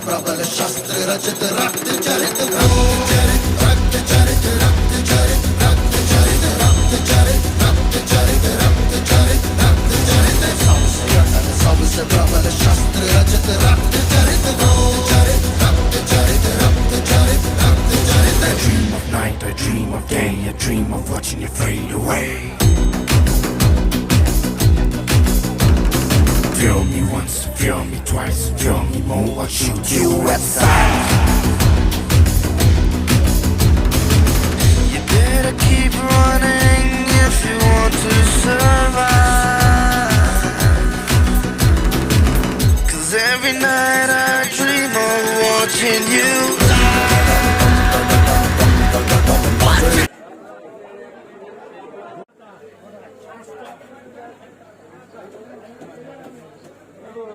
प्रबल शस्त्र रचित रक्त चरित रक्त चरित रक्त चरित रक्त चरित रक्त चरित रक्त चरित रक्त चरित रक्त चरित रक्त चरित सबसे अटल सबसे प्रबल शस्त्र रचित रक्त चरित रक्त चरित रक्त चरित रक्त चरित रक्त चरित I dream of night, I dream of day, I dream of watching you fade away. Feel me once, feel me twice, feel me more, I'll shoot you at sight. You better keep running if you want to survive. 'Cause every night I dream of watching you die.